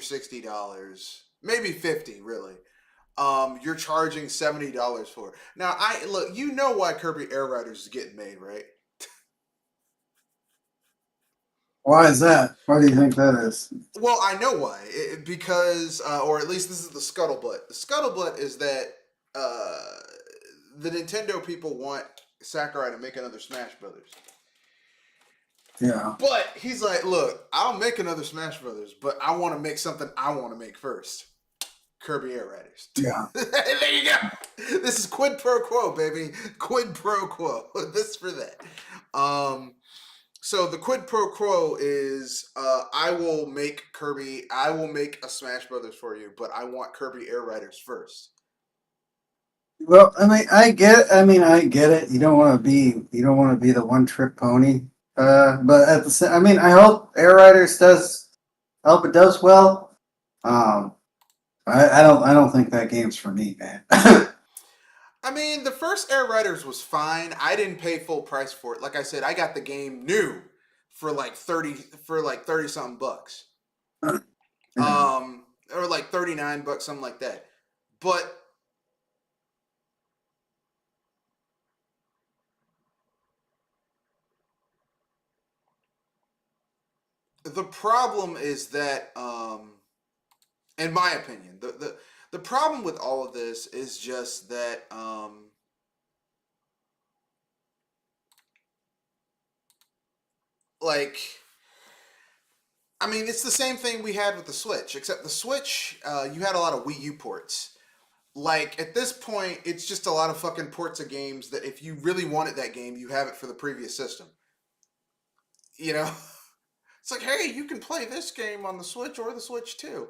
$60, maybe 50, really. You're charging $70 for it. Now, I look, you know why Kirby Air Riders is getting made, right? Why is that? Why do you think that is? Well, I know why. Because, or at least this is the scuttlebutt. The scuttlebutt is that uh, the Nintendo people want Sakurai to make another Smash Brothers. Yeah. But he's like, look, I'll make another Smash Brothers, but I want to make something I want to make first. Kirby Air Riders. Yeah. There you go. This is quid pro quo, baby. Quid pro quo. This for that. So the quid pro quo is I will make a Smash Brothers for you, but I want Kirby Air Riders first. Well, I mean, I get it. You don't want to be the one trick pony. But at the same, I mean, I hope Air Riders I hope it does well. Um, I don't think that game's for me, man. I mean, the first Air Riders was fine. I didn't pay full price for it. Like I said, I got the game new for like 30 something bucks. Yeah. Or like 39 bucks, something like that. But the problem is that, in my opinion, the problem with all of this is just that, like, I mean, it's the same thing we had with the Switch, except the Switch, you had a lot of Wii U ports. Like, at this point, it's just a lot of fucking ports of games that if you really wanted that game, you have it for the previous system. You know? It's like, hey, you can play this game on the Switch or the Switch too.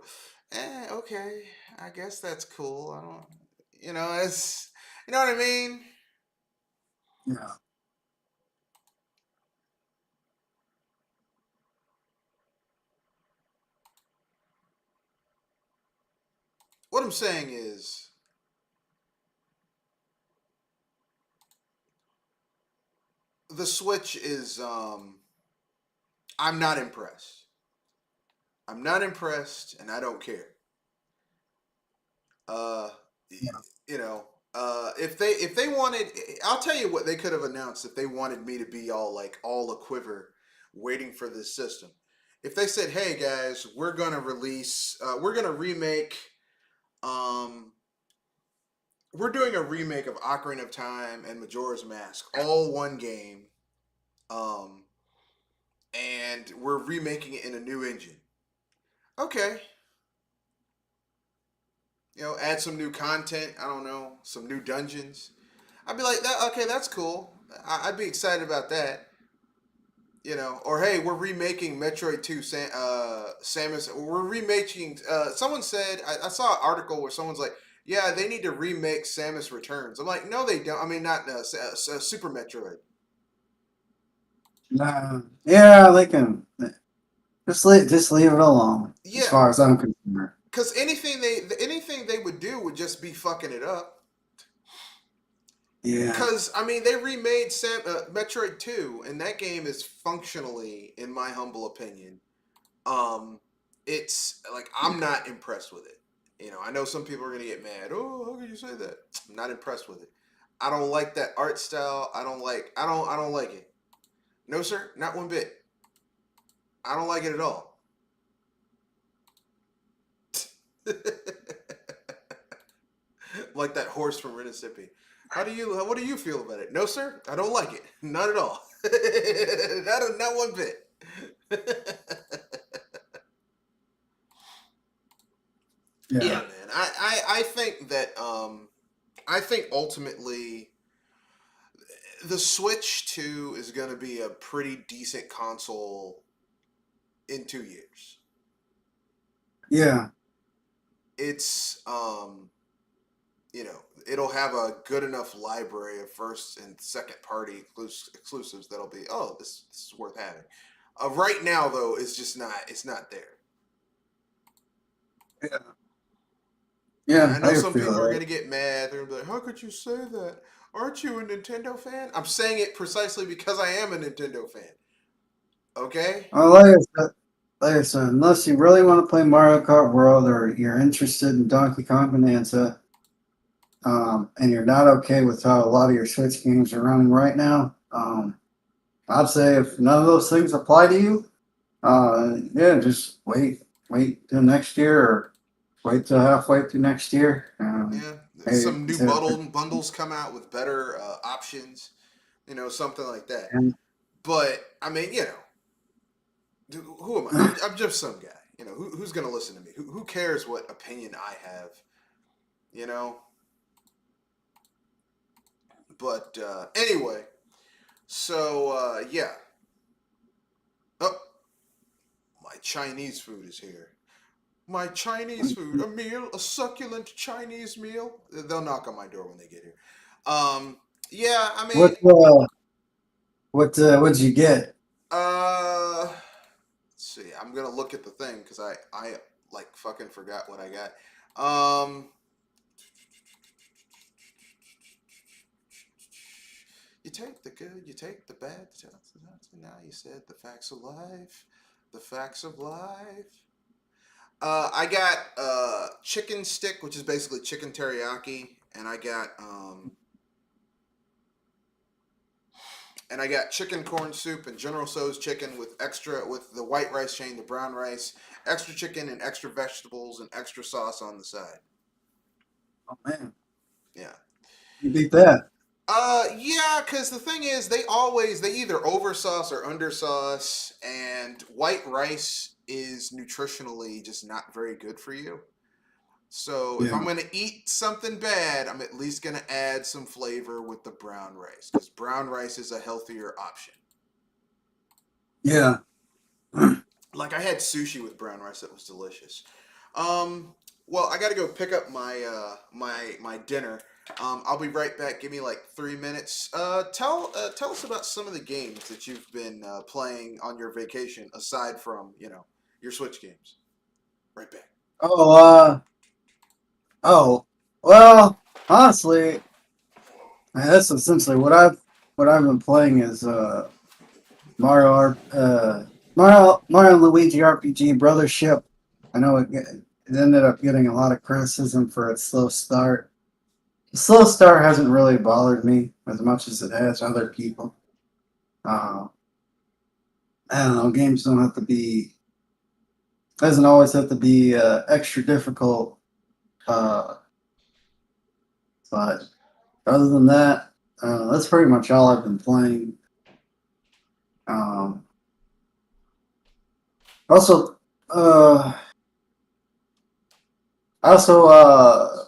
Okay, I guess that's cool. I don't, it's, you know what I mean? Yeah. What I'm saying is, the Switch is, I'm not impressed. I'm not impressed, and I don't care. Uh, you know, if they wanted, I'll tell you what they could have announced if they wanted me to be all a quiver, waiting for this system. If they said, "Hey guys, we're gonna remake, um, we're doing a remake of Ocarina of Time and Majora's Mask, all one game, um, and we're remaking it in a new engine." Okay, add some new content. I don't know, some new dungeons. I'd be like, that. Okay, that's cool. I'd be excited about that. Or hey, we're remaking Metroid 2 Samus. We're remaking. Someone said, I saw an article where someone's like, yeah, they need to remake Samus Returns. I'm like, no, they don't. I mean, not Super Metroid. Nah. Yeah, they can just leave it alone. As Yeah, far as I'm concerned. because anything they would do would just be fucking it up. Yeah. Because I mean, they remade Metroid 2, and that game is functionally, in my humble opinion, um, it's like I'm not impressed with it. I know some people are gonna get mad. Oh, how could you say that? I'm not impressed with it. I don't like that art style. I don't like it. No, sir, not one bit. I don't like it at all. Like that horse from Mississippi. What do you feel about it? No, sir, I don't like it. Not at all. Not one bit. Yeah, Yeah. man. I think that I think ultimately the Switch 2 is going to be a pretty decent console in 2 years. Yeah. It's it'll have a good enough library of first and second party exclusives that'll be, oh, this is worth having. Right now though, it's not there. Yeah. And Yeah. I know I some feel people are that. gonna get mad. They're gonna be like, "How could you say that? Aren't you a Nintendo fan?" I'm saying it precisely because I am a Nintendo fan. Okay. Well, like I said, unless you really want to play Mario Kart World or you're interested in Donkey Kong Bonanza, and you're not okay with how a lot of your Switch games are running right now, I'd say if none of those things apply to you, yeah, just wait till next year or wait till halfway through next year. Yeah, Maybe some new consider bundles come out with better options, something like that. and But I mean, who am I? I'm just some guy. Who's gonna listen to me? Who cares what opinion I have? You know. But anyway, so yeah. Oh, my Chinese food is here. My Chinese food, a meal, a succulent Chinese meal. They'll knock on my door when they get here. Yeah, I mean, what what'd you get? let's see. I'm gonna look at the thing because I like fucking forgot what I got. You take the good, you take the bad. Now you said the facts of life, the facts of life. I got chicken stick, which is basically chicken teriyaki, and I got chicken corn soup and General Tso's chicken with the white rice chain, the brown rice, extra chicken and extra vegetables and extra sauce on the side. Oh man, Yeah. you beat that. Yeah, because the thing is, they either oversauce or undersauce, and white rice is nutritionally just not very good for you. So if I'm Yeah, going to eat something bad, I'm at least going to add some flavor with the brown rice because brown rice is a healthier option. yeah. Like I had sushi with brown rice that was delicious. Um, well, I got to go pick up my dinner. I'll be right back. Give me like 3 minutes. Tell us about some of the games that you've been playing on your vacation, aside from your Switch games. Right back. Oh, oh. Well, honestly, that's essentially what I've been playing is Mario and Luigi RPG Brothership. I know it ended up getting a lot of criticism for its slow start. The slow start hasn't really bothered me as much as it has other people. Uh, I don't know. Games don't have to be doesn't always have to be extra difficult. Uh, but other than that, that's pretty much all I've been playing. Um, also, I also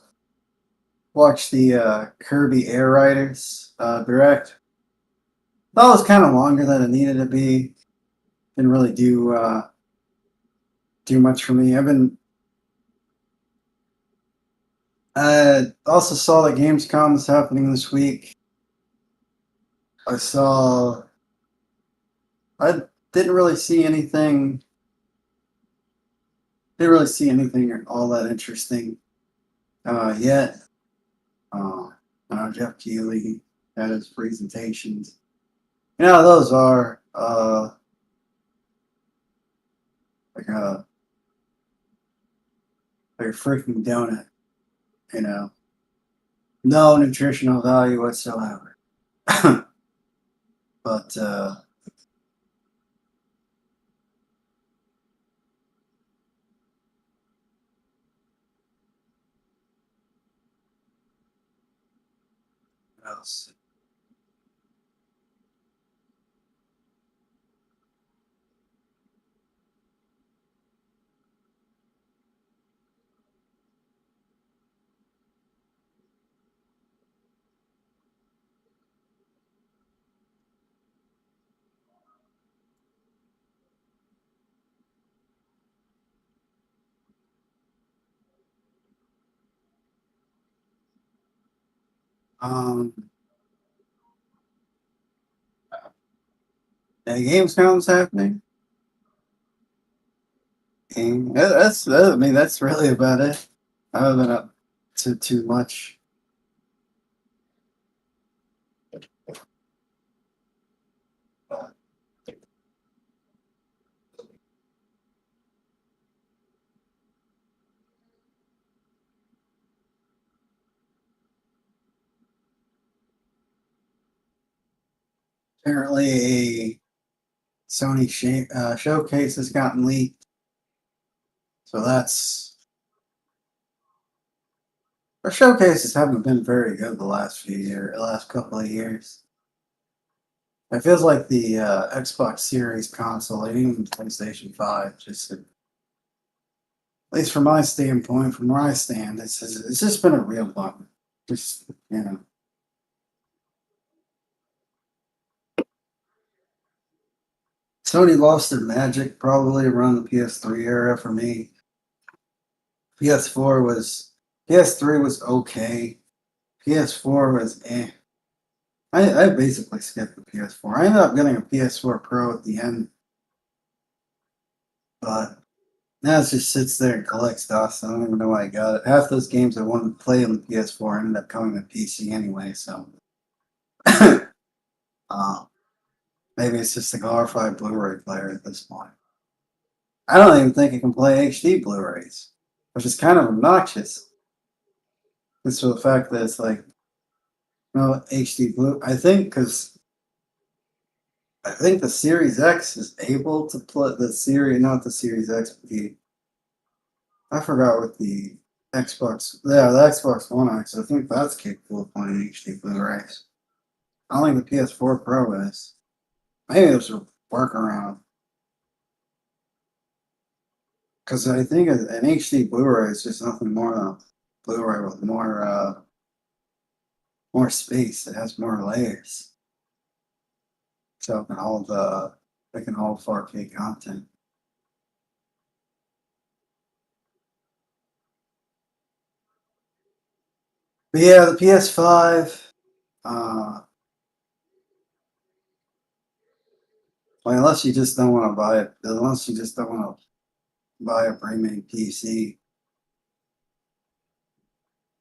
watched the Kirby Air Riders direct. That was kind of longer than it needed to be. Didn't really do much for me. I also saw that Gamescom is happening this week. I saw. I didn't really see anything. Didn't really see anything all that interesting yet. Uh, Jeff Keighley had his presentations. You know, how those are like like a freaking donut. You know, no nutritional value whatsoever. But what else? Um, yeah, Gamescom's happening. And I mean, that's really about it. I haven't been up to too much. Apparently, a Sony showcase has gotten leaked. So that's our showcases haven't been very good the last couple of years. It feels like the Xbox Series console, and even PlayStation 5, just at least from my standpoint, from where I stand, it's just been a real bummer. Just Sony lost their magic probably around the PS3 era for me. PS4 was PS3 was okay. PS4 was eh. I basically skipped the PS4. I ended up getting a PS4 Pro at the end, but now it just sits there and collects dust. I don't even know why I got it. Half those games I wanted to play on the PS4 ended up coming to PC anyway, so uh, maybe it's just a glorified Blu-ray player at this point. I don't even think it can play HD Blu-rays, which is kind of obnoxious. Just for the fact that it's like no HD Blu. I think the Series X is able to play the Series, not the Series X, but I forgot what the Xbox. Yeah, the Xbox One X. I think that's capable of playing HD Blu-rays. I don't think the PS4 Pro is. Maybe there's a workaround because I think an HD Blu-ray is just nothing more than a Blu-ray with more space. It has more layers, so it can hold 4K content. But yeah, the PS5. Well, unless you just don't want to buy it, unless you just don't want to buy a premium PC,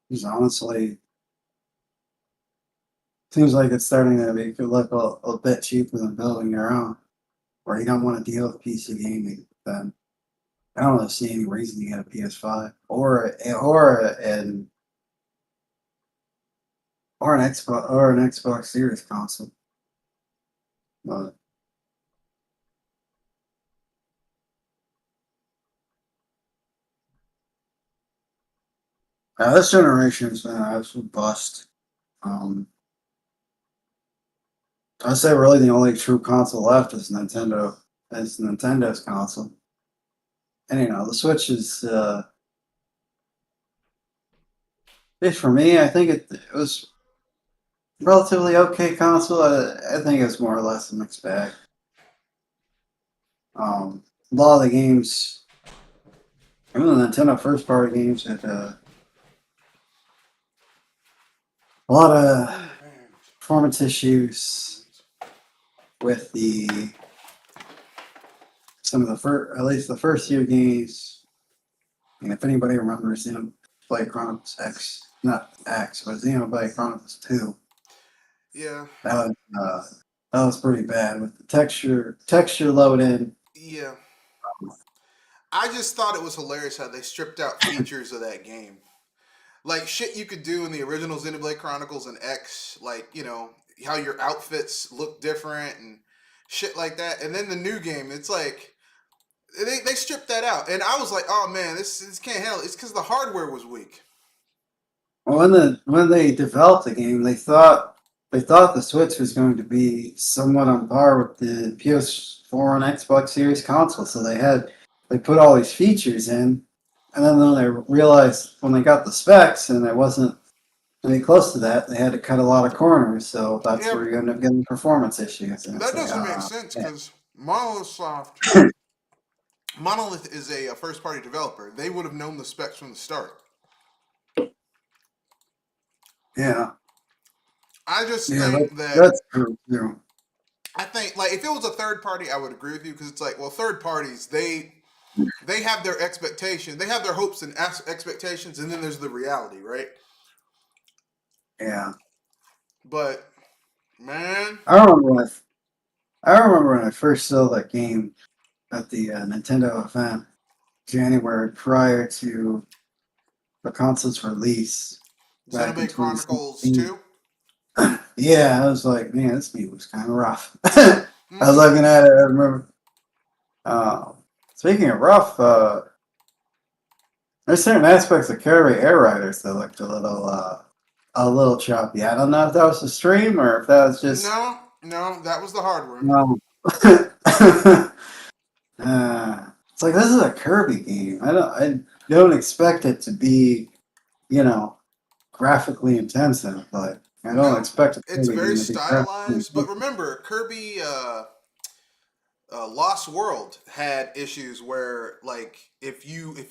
because honestly, seems like it's starting to be look a bit cheaper than building your own, or you don't want to deal with PC gaming. Then I don't really see any reason to get a PS5 or an Xbox Series console. But this generation's been an absolute bust. Um, I'd say really the only true console left is Nintendo. Is Nintendo's console. And the Switch is just for me. I think it was relatively okay console. I think it's more or less a mixed bag. A lot of the games, even the Nintendo first party games, had a lot of performance issues with some of the first, at least the first few games. And if anybody remembers, Xenoblade Chronicles X, not X, but Xenoblade Chronicles 2. Yeah. That was pretty bad with the texture load in. Yeah. I just thought it was hilarious how they stripped out features of that game. Like shit you could do in the original Xenoblade Chronicles and X, like, how your outfits look different and shit like that. And then the new game, it's like they stripped that out. And I was like, oh man, this can't handle it. It's because the hardware was weak. Well, when they developed the game, they thought the Switch was going to be somewhat on par with the PS4 and Xbox Series console. So they put all these features in, and then when they realized when they got the specs and it wasn't any close to that, they had to cut a lot of corners. So that's Yeah, where you end up getting performance issues. And it's that like, doesn't make sense yeah, because Monolith is a first party developer. They would have known the specs from the start. yeah, I just yeah. think that That's true. Too. I think like if it was a third party, I would agree with you because it's like, well, third parties they have their expectation, they have their hopes and expectations, and then there's the reality, right? Yeah, But man, I remember when I remember when I first saw that game at the Nintendo event January prior to the console's release back in Xenoblade Chronicles 2017. 2. Yeah, I was like, man, this game was kind of rough. I was Mm-hmm. looking at it. I remember. Uh, Speaking of rough, there's certain aspects of Kirby Air Riders that looked a little choppy. I don't know if that was the stream or if that was just No, no, that was the hardware. no. It's like this is a Kirby game. I don't expect it to be, you know, graphically intensive, but I don't No, expect a it's Kirby very game to be graphically stylized. But intensive. remember, Kirby Lost World had issues where, like, if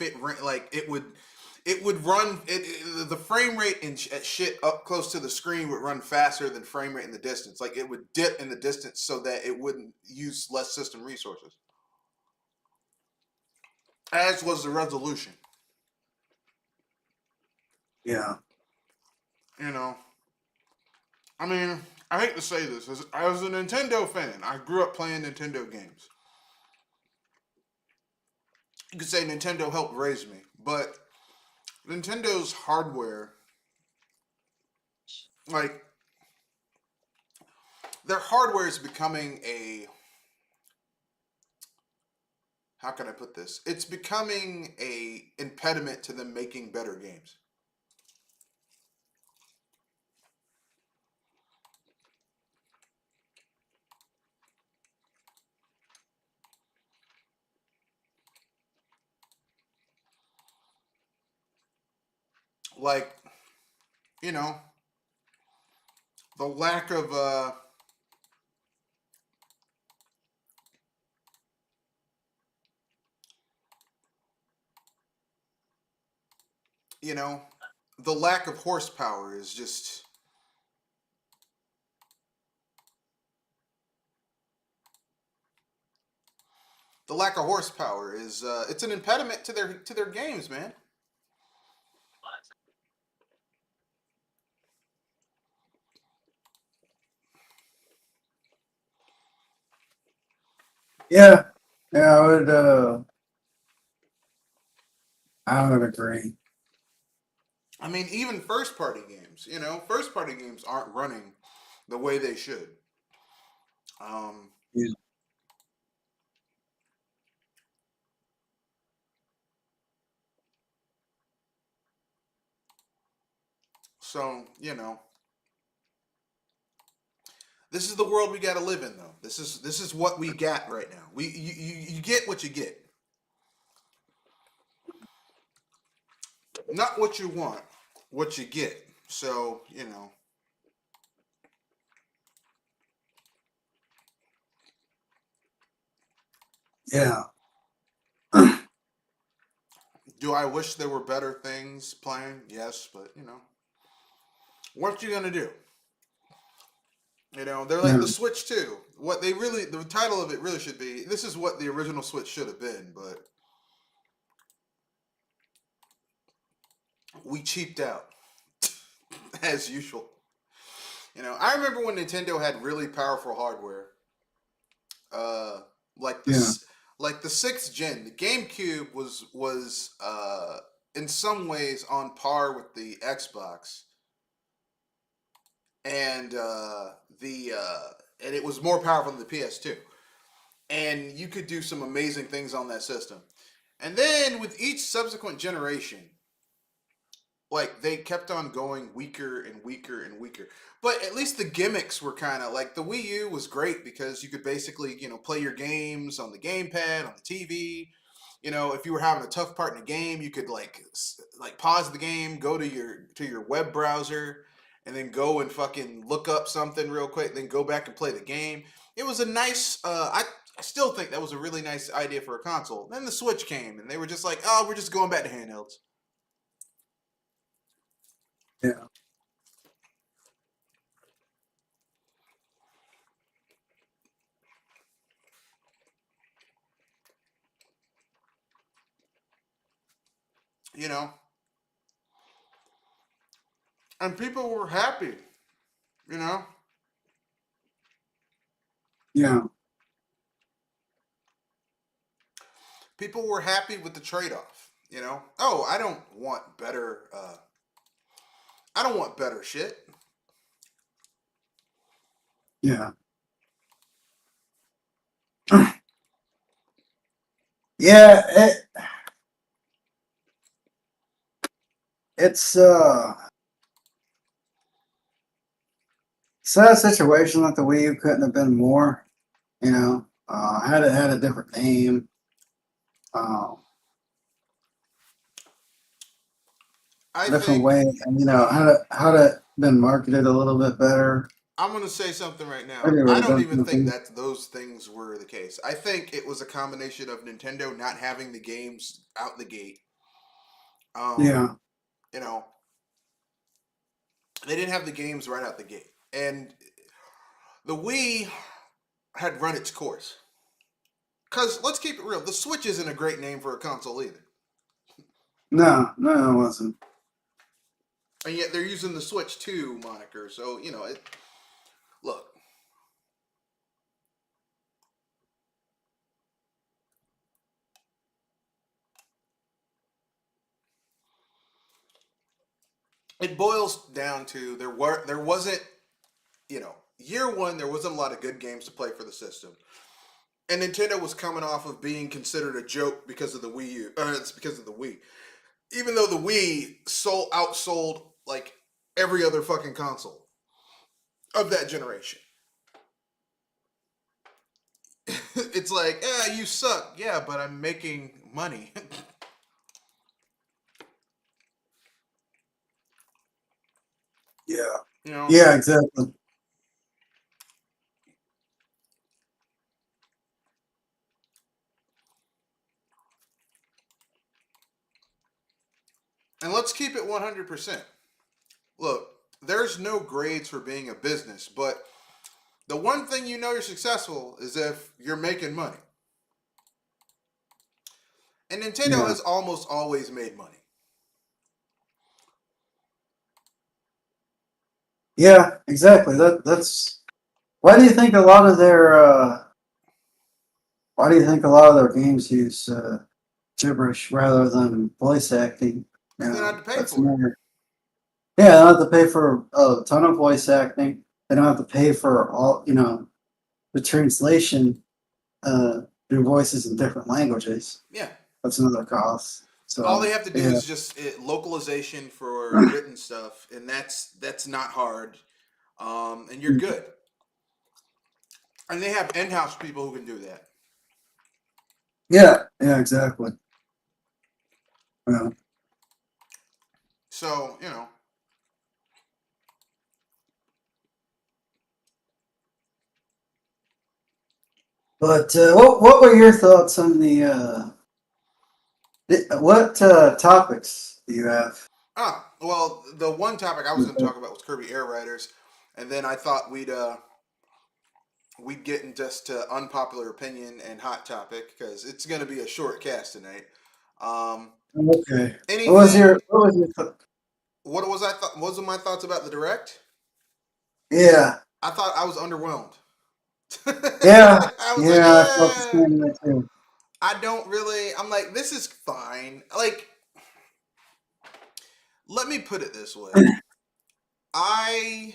it like it would run the frame rate and shit up close to the screen would run faster than frame rate in the distance. Like it would dip in the distance so that it wouldn't use less system resources. As was the resolution. Yeah, You know, I mean, I hate to say this, as a Nintendo fan, I grew up playing Nintendo games. You could say Nintendo helped raise me, but Nintendo's hardware, like their hardware is becoming a, how can I put this? It's becoming a impediment to them making better games. Like, you know, the lack of you know, the lack of horsepower is just the lack of horsepower is it's an impediment to their games, man. yeah, yeah. I would agree. I mean, even first party games, first party games aren't running the way they should. Um, Yeah, so, this is the world we got to live in, though. This is what we got right now. You get what you get, not what you want, what you get. So, yeah, do I wish there were better things playing? Yes, but what you gonna do? They're like yeah, the Switch 2. What they really, the title of it really should be. This is what the original Switch should have been, but we cheaped out as usual. I remember when Nintendo had really powerful hardware, uh, like yeah, like the sixth gen. The GameCube was in some ways on par with the Xbox, and the and it was more powerful than the PS2. And you could do some amazing things on that system. And then with each subsequent generation, like they kept on going weaker and weaker and weaker. But at least the gimmicks were kind of like the Wii U was great because you could basically, play your games on the gamepad, on the TV. If you were having a tough part in a game, you could like pause the game, go to your web browser, and then go and fucking look up something real quick, then go back and play the game. It was a nice. I still think that was a really nice idea for a console. Then the Switch came, and they were just like, "Oh, we're just going back to handhelds." yeah, You know, and people were happy. You know, yeah, people were happy with the trade-off. Oh, I don't want better. I don't want better shit. Yeah. Yeah, it's sad situation that the Wii U couldn't have been more. You know, had it had a different name, uh, I different think way, and had it been marketed a little bit better. I'm going to say something right now. Maybe it would I have don't done even think something. that those things were the case. I think it was a combination of Nintendo not having the games out the gate. Um, Yeah, you know, they didn't have the games right out the gate, and the Wii had run its course. Because let's keep it real, the Switch isn't a great name for a console either, no, it wasn't. and yet they're using the Switch 2 moniker. So look, it boils down to there wasn't year one there wasn't a lot of good games to play for the system. And Nintendo was coming off of being considered a joke because of the Wii U. It's because of the Wii. Even though the Wii outsold like every other fucking console of that generation. It's like, yeah, you suck. Yeah, but I'm making money. Yeah, you know. yeah, exactly. And let's keep it 100%. Look, there's no grades for being a business, but the one thing you know you're successful is if you're making money. And Nintendo Yeah, has almost always made money. yeah, exactly. That's why do you think a lot of their why do you think a lot of their games use gibberish rather than voice acting? You Because they don't know, have to pay that's for it. more. Yeah, they don't have to pay for a ton of voice acting. They don't have to pay for all, the translation, do voices in different languages. Yeah. That's another cost. All they So, have to do yeah. is just localization for written stuff, and that's not hard. And you're good. And they have in-house people who can do that. Yeah, yeah, exactly. Yeah. So But what were your thoughts on what topics do you have? well, the one topic I was going to talk about was Kirby Air Riders, and then I thought we'd get into just unpopular opinion and hot topic because it's going to be a short cast tonight. Um, Okay. anything? What was your What was I thought? What was my thoughts about the direct? yeah. I thought I was underwhelmed. Yeah. I was like, Yeah, I felt the same way too. I don't really. I'm like, this is fine. Like, let me put it this way. I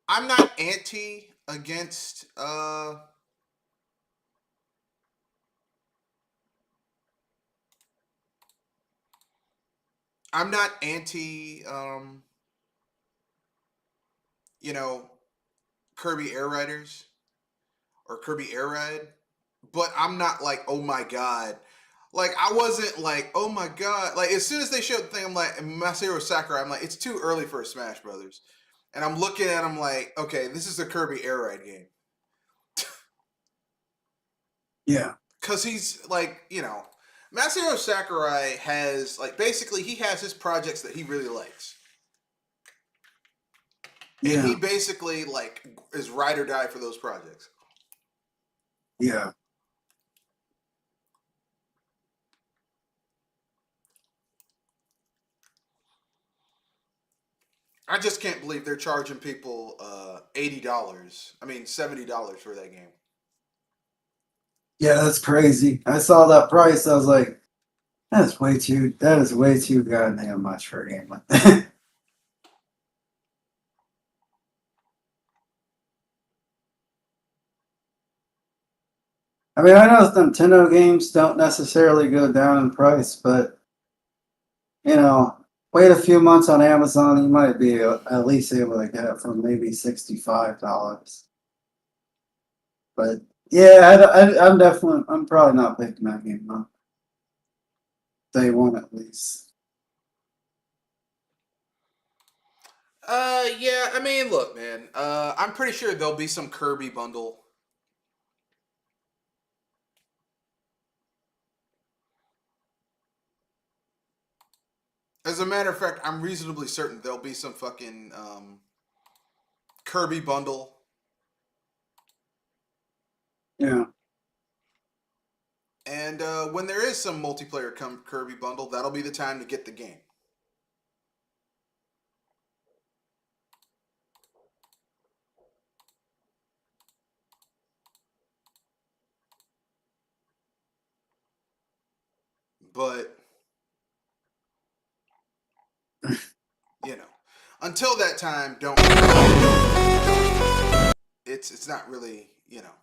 I'm not anti against I'm not anti you know Kirby Air Riders or Kirby Air Ride, but I'm not like, oh my god. Like I wasn't like, oh my god. Like as soon as they showed the thing, I'm like Masahiro Sakurai, I'm like, it's too early for a Smash Brothers. And I'm looking at him like, okay, this is a Kirby Air Ride game. Yeah. Cause he's like, Masahiro Sakurai has like basically he has his projects that he really likes. And he Yeah. basically like is ride or die for those projects. Yeah. I just can't believe they're charging people $80. I mean $70 for that game. Yeah, that's crazy. I saw that price. I was like, that is way too goddamn much for a game like that. I mean, I know Nintendo games don't necessarily go down in price, but you know, wait a few months on Amazon, you might be at least able to get it for maybe $65. But yeah, I'm definitely, I'm probably not picking that game up. Day one at least. Yeah, I mean, look, man. I'm pretty sure there'll be some Kirby bundle. As a matter of fact, I'm reasonably certain there'll be some fucking Kirby bundle. Yeah, And when there is some multiplayer Kirby bundle, that'll be the time to get the game. But you know, until that time, don't. It's not really, you know.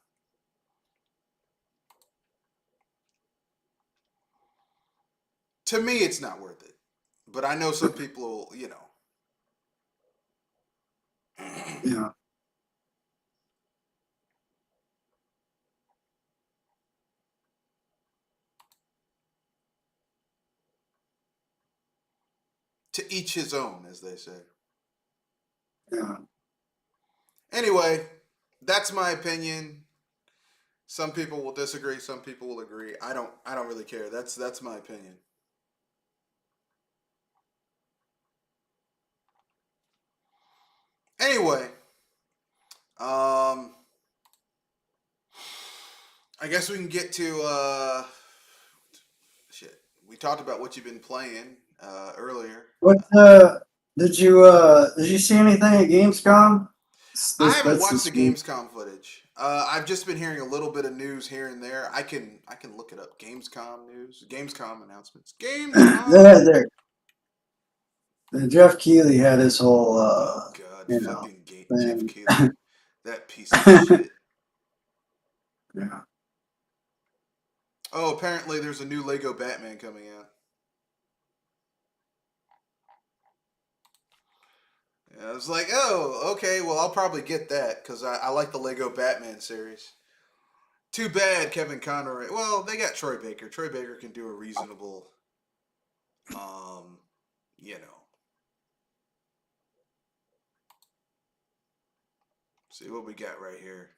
To me, it's not worth it. But I know some people, you know. yeah, To each his own, as they say. yeah, Anyway, that's my opinion. Some people will disagree. Some people will agree. I don't. I don't really care. That's my opinion. Anyway, um, I guess we can get to shit. We talked about what you've been playing earlier. What did you see anything at Gamescom? I This haven't that's watched the this week. Gamescom footage. I've just been hearing a little bit of news here and there. I can look it up. Gamescom news, Gamescom announcements, Gamescom. There, Jeff Keighley had his whole Oh God, you know fucking Jeff thing. Keighley, that piece of shit. Yeah. Oh, apparently there's a new Lego Batman coming out. And I was like, oh, okay, well I'll probably get that because I like the Lego Batman series. Too bad Kevin Conroy. Well, they got Troy Baker. Troy Baker can do a reasonable, um, you know. See what we got right here.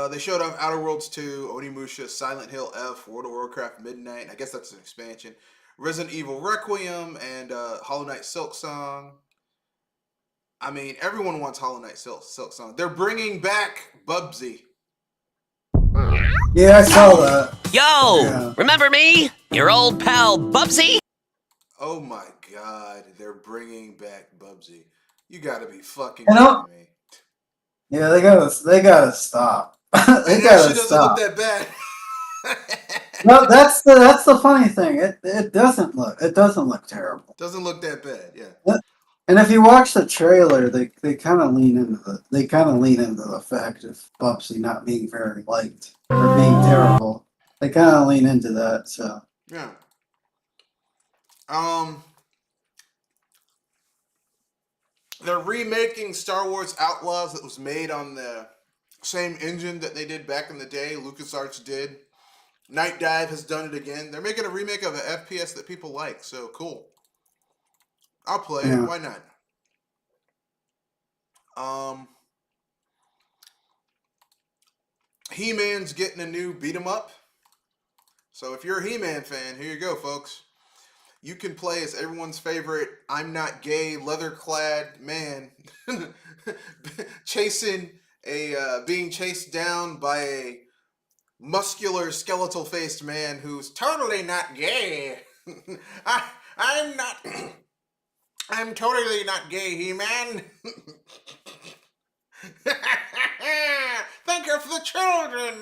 They showed off Outer Worlds 2, Onimusha, Silent Hill F, World of Warcraft Midnight. I guess that's an expansion. Resident Evil Requiem and Hollow Knight Silk Song. I mean, everyone wants Hollow Knight Silk Song. They're bringing back Bubsy. Yeah, I saw that. Yo, Yeah. remember me? Your old pal Bubsy? Oh my god, they're bringing back Bubsy. You gotta be fucking You know, kidding me. yeah, they gotta stop. They It gotta actually doesn't look stop. that bad. No, that's the funny thing. It doesn't look terrible. Doesn't look that bad, yeah. And if you watch the trailer, they kind of lean into the fact of Bubsy not being very liked or being terrible. They kind of lean into that. So Yeah. Um, they're remaking Star Wars Outlaws that was made on the same engine that they did back in the day. LucasArts did. Night Dive has done it again. They're making a remake of an FPS that people like, so cool. I'll play it. yeah, Why not? Um, He-Man's getting a new beat 'em up. So if you're a He-Man fan, here you go, folks. You can play as everyone's favorite I'm not gay leather-clad man chasing being chased down by a muscular skeletal-faced man who's totally not gay. I'm not I'm totally not gay, He-Man. Thank her for the children.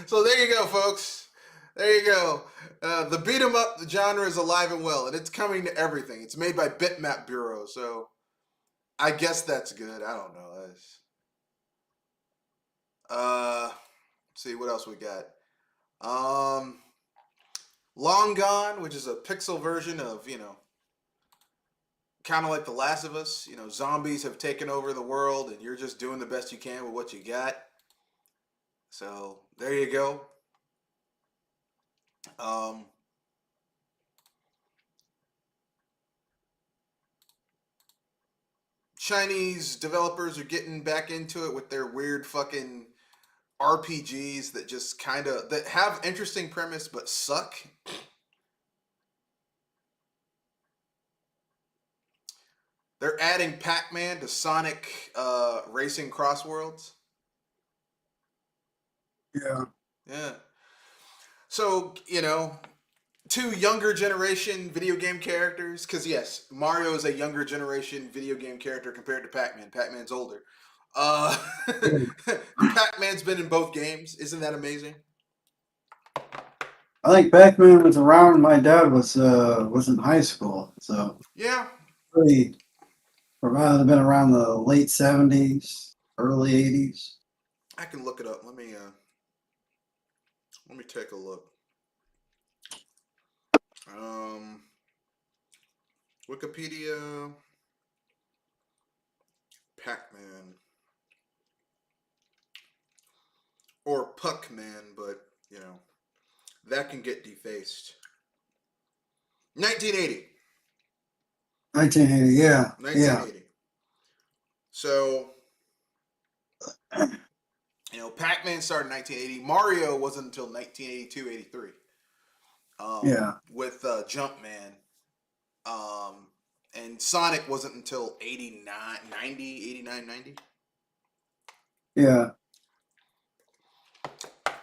So there you go, folks. There you go. The beat 'em up genre is alive and well, and it's coming to everything. It's made by Bitmap Bureau, so I guess that's good. I don't know. Let's see what else we got. Um, Long Gone, which is a pixel version of kind of like The Last of Us. Zombies have taken over the world, and you're just doing the best you can with what you got. So there you go. Um, Chinese developers are getting back into it with their weird fucking RPGs that just kind of that have interesting premise but suck. They're adding Pac-Man to Sonic Racing Crossworlds. Yeah. Yeah. So, two younger generation video game characters. Because, yes, Mario is a younger generation video game character compared to Pac-Man. Pac-Man's older. Uh, Pac-Man's been in both games. Isn't that amazing? I think Pac-Man was around when my dad was in high school, so Yeah. really probably been around the late '70s, early '80s. I can look it up. Let me take a look. Um, Wikipedia, Pac-Man, or Puck-Man, but that can get defaced. 1980. 1980, yeah, yeah, 1980. So, Pac-Man started in 1980. Mario wasn't until 1982, 83. yeah, With Jumpman. And Sonic wasn't until 89, 90, 89, 90. yeah,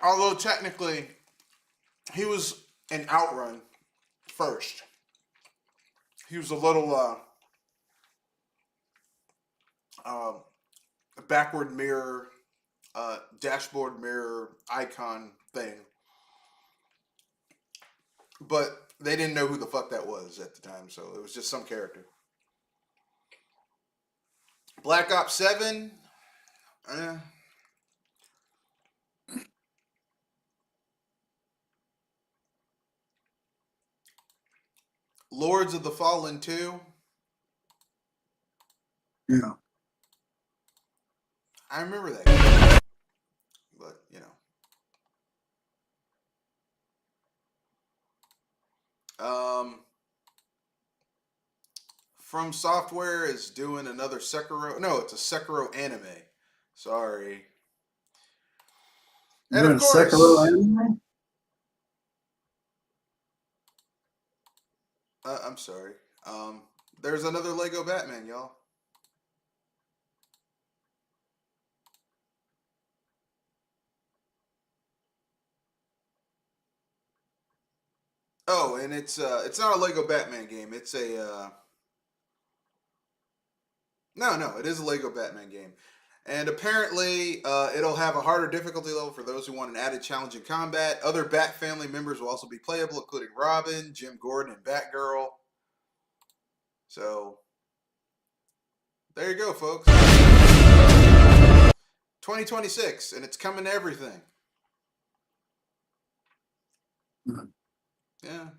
Although technically, he was an Outrun first. He was a little backward mirror, dashboard mirror icon thing. But they didn't know who the fuck that was at the time, so it was just some character. Black Ops 7. Eh. Lords of the Fallen 2. yeah. I remember that game, but From Software is doing another Sekiro. No, it's a Sekiro anime. Sorry. And You're in of a Sekiro course, anime? I'm sorry. There's another Lego Batman, y'all. Oh, and it's not a Lego Batman game. It's a no, it is a Lego Batman game. And apparently, it'll have a harder difficulty level for those who want an added challenge in combat. Other Bat family members will also be playable, including Robin, Jim Gordon, and Batgirl. So, there you go, folks. 2026, and it's coming to everything. Yeah.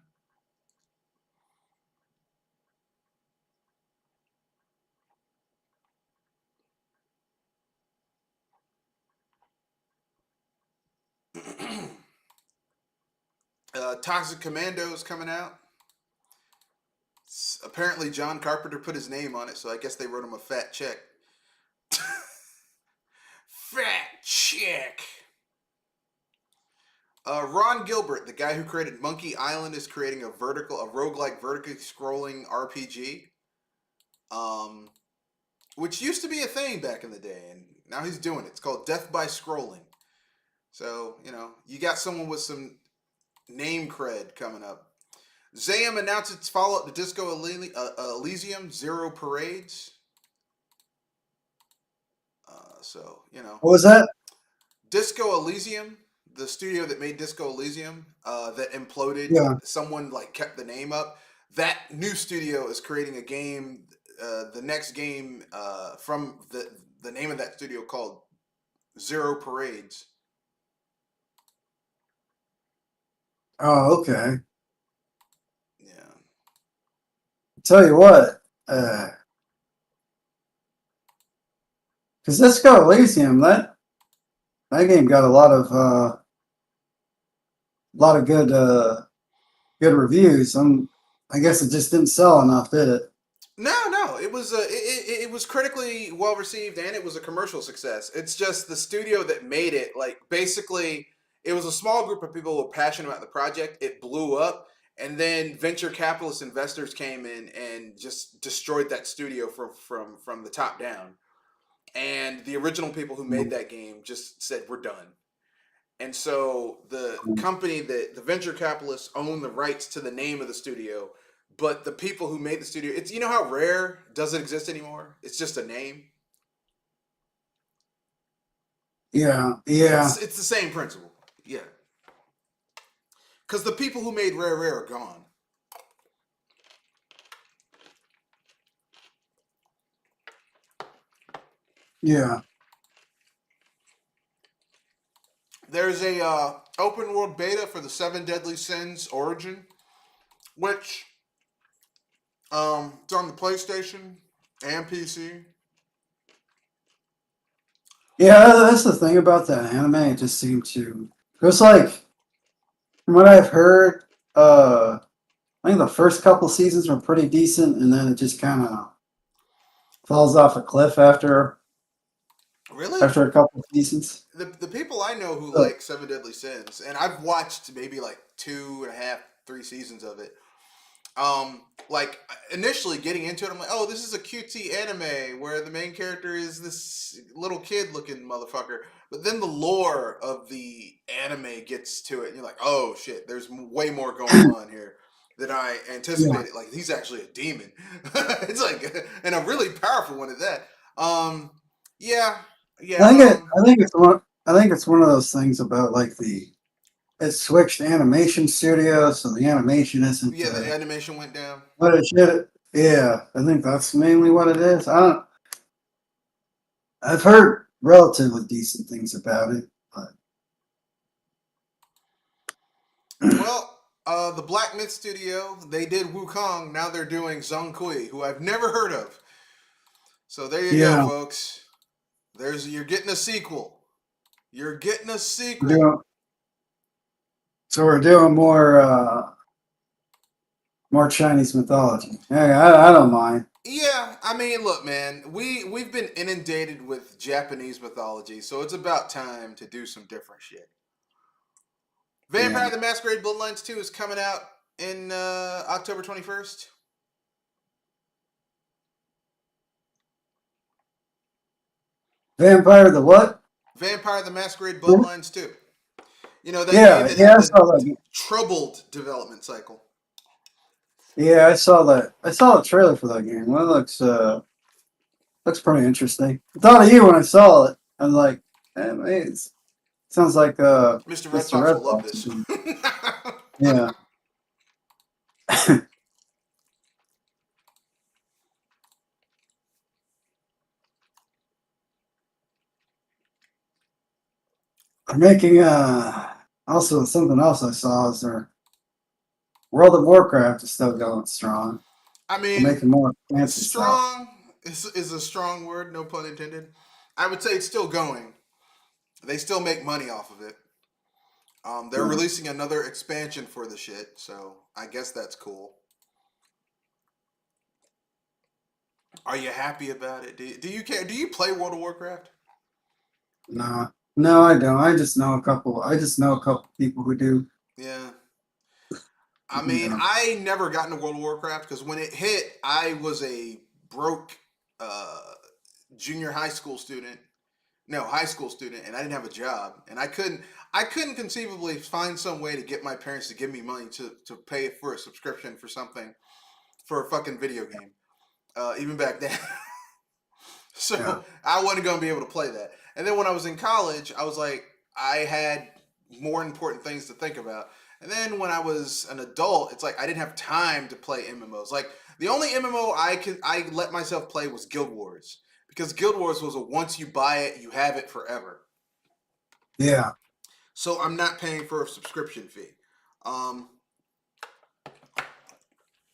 Toxic Commando is coming out. Apparently, John Carpenter put his name on it, so I guess they wrote him a fat check. Fat check. Ron Gilbert, the guy who created Monkey Island, is creating a roguelike vertically scrolling RPG. Which used to be a thing back in the day, and now he's doing it. It's called Death by Scrolling. So, you got someone with some name cred coming up. Zam announced its follow-up to Disco Elysium, Zero Parades. What was that? Disco Elysium, the studio that made Disco Elysium, that imploded. Yeah. Someone kept the name up. That new studio is creating a game the next game from the name of that studio called Zero Parades. Oh, okay. Yeah. Tell you what, because Disco Elysium, that game got a lot of good reviews. I guess it just didn't sell enough, did it? No. It was critically well received and it was a commercial success. It's just the studio that made it. Like basically, it was a small group of people who were passionate about the project. It blew up, and then venture capitalist investors came in and just destroyed that studio from the top down. And the original people who made that game just said we're done. And so the company that the venture capitalists own the rights to the name of the studio, but the people who made the studio, it's you know how Rare doesn't exist anymore. It's just a name. Yeah, yeah, It's the same principle. Yeah, because the people who made Rare are gone. yeah. There's a open world beta for the Seven Deadly Sins Origin, which it's on the PlayStation and PC. Yeah, that's the thing about that anime. It just seemed to. It was like, from what I've heard, I think the first couple seasons were pretty decent, and then it just kind of falls off a cliff Really? after a couple of seasons. The people I know who So, like Seven Deadly Sins, and I've watched maybe like two and a half, 3 seasons of it. Like initially getting into it, I'm like, oh, this is a cutesy anime where the main character is this little kid looking motherfucker. But then the lore of the anime gets to it, and you're like, oh shit, there's way more going on here than I yeah, anticipated. Like he's actually a demon. It's like, and a really powerful one at that. Um, yeah, yeah. I think it's one of those things about like it switched animation studios, so the animation isn't Yeah, the animation went down. what it should. Yeah, I think that's mainly what it is. I've heard relatively decent things about it, but Well, the Black Myth Studio, they did Wukong. Now they're doing Zhong Kui, who I've never heard of. So there you go, yeah, folks. You're getting a sequel. You're getting a we're sequel. doing so we're doing more Chinese mythology. Hey, I don't mind. Yeah, I mean, look, man, we've been inundated with Japanese mythology, so it's about time to do some different shit. Vampire Yeah, the Masquerade Bloodlines 2 is coming out in October 21st. Vampire the what? Vampire the Masquerade Bloodlines 2. You know, that game Yeah, that yeah, had I the saw that. troubled development cycle. Yeah, I saw that. I saw the trailer for that game. Well, it looks pretty interesting. I thought of you when I saw it. I'm like, it sounds like Mr. Red Mr. Fox Red will love Fox. this. Yeah. They're making also something else I saw is their World of Warcraft is still going strong. I They're mean, making more fancy stuff. strong is a strong word, no pun intended. I would say it's still going. They still make money off of it. They're Yeah. releasing another expansion for the shit, so I guess that's cool. Are you happy about it? Do you care? Do you play World of Warcraft? No, no, I don't. I just know a couple. I just know a couple people who do. Yeah. I mean, Yeah. I never got into World of Warcraft because when it hit, I was a broke uh, junior high school student. No, high school student, and I didn't have a job, and I couldn't conceivably find some way to get my parents to give me money to pay for a subscription for something for a fucking video game. Even back then. Yeah. So I wasn't going to be able to play that. And then when I was in college, I was like, I had more important things to think about. And then when I was an adult, it's like I didn't have time to play MMOs. Like the only MMO I let myself play was Guild Wars because Guild Wars was a once you buy it, you have it forever. Yeah. So I'm not paying for a subscription fee. Um,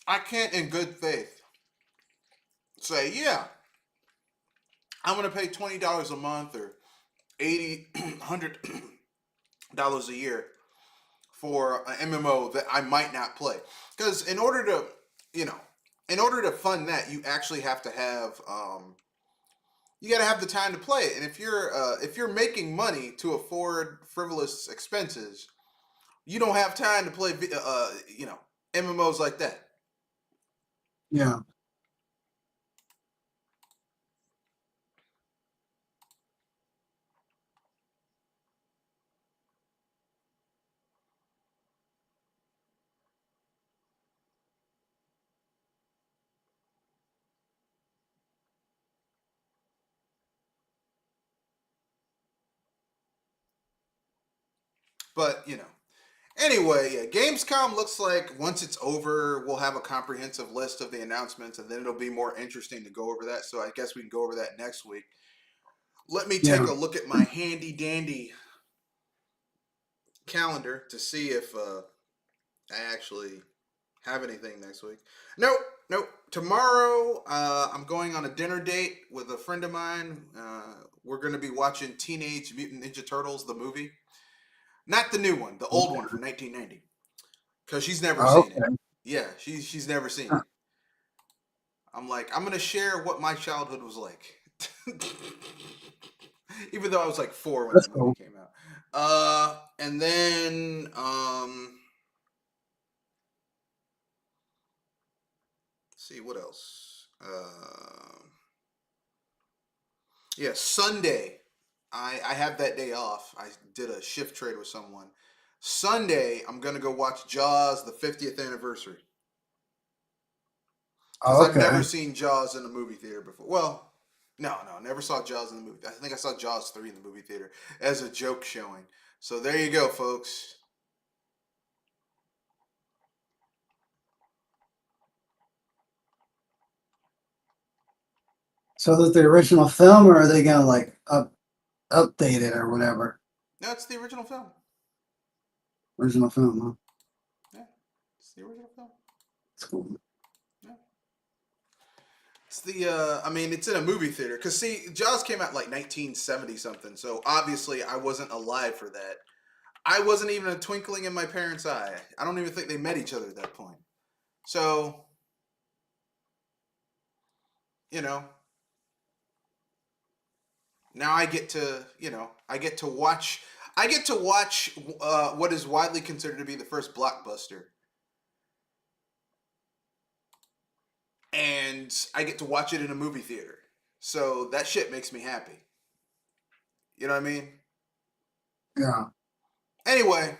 I can't, in good faith, say, yeah, I'm going to pay $20 a month or $100 a year for an MMO that I might not play. Because in order to fund that, you actually have to have, you got to have the time to play it. And if you're making money to afford frivolous expenses, you don't have time to play, MMOs like that. Yeah. But anyway, yeah, Gamescom looks like once it's over, we'll have a comprehensive list of the announcements, and then it'll be more interesting to go over that. So I guess we can go over that next week. Let me take Yeah. a look at my handy dandy calendar to see if I actually have anything next week. Nope, nope. Tomorrow, I'm going on a dinner date with a friend of mine. We're going to be watching Teenage Mutant Ninja Turtles, the movie. Not the new one, the old one from 1990. Because she's never Oh, seen it. okay. Yeah, she's never seen Huh. it. I'm like, I'm gonna share what my childhood was like. Even though I was like 4 when That's that movie cool. came out. And then let's see what else. Yeah, Sunday. I have that day off. I did a shift trade with someone. Sunday, I'm gonna go watch Jaws, the 50th anniversary. Because Oh, I've never okay. seen Jaws in a movie theater before. Well, no, never saw Jaws in the movie. I think I saw Jaws 3 in the movie theater as a joke showing. So there you go, folks. So is it the original film, or are they gonna like update it or whatever? No, it's the original film. Original film, huh? Yeah, it's the original film. That's cool. Yeah. It's I mean, it's in a movie theater. Because, see, Jaws came out like 1970 something. So obviously I wasn't alive for that. I wasn't even a twinkling in my parents' eye. I don't even think they met each other at that point. So, you know, now I get to watch what is widely considered to be the first blockbuster, and I get to watch it in a movie theater. So that shit makes me happy. You know what I mean? Yeah. Anyway,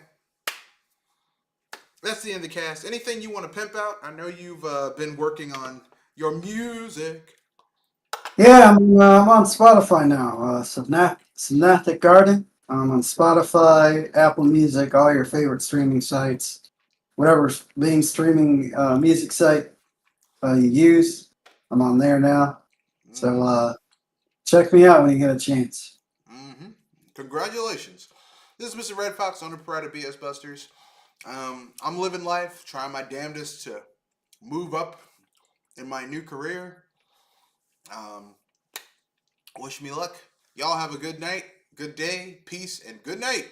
that's the end of the cast. Anything you want to pimp out? I know you've been working on your music. Yeah, I'm on Spotify now. Synaptic Garden. I'm on Spotify, Apple Music, all your favorite streaming sites. Whatever's being streaming music site you use, I'm on there now. So Mm-hmm. check me out when you get a chance. Mm-hmm. Congratulations. This is Mr. Red Fox, owner proprietor BS Busters. I'm living life, trying my damnedest to move up in my new career. Um, wish me luck. Y'all have a good night, good day, peace, and good night.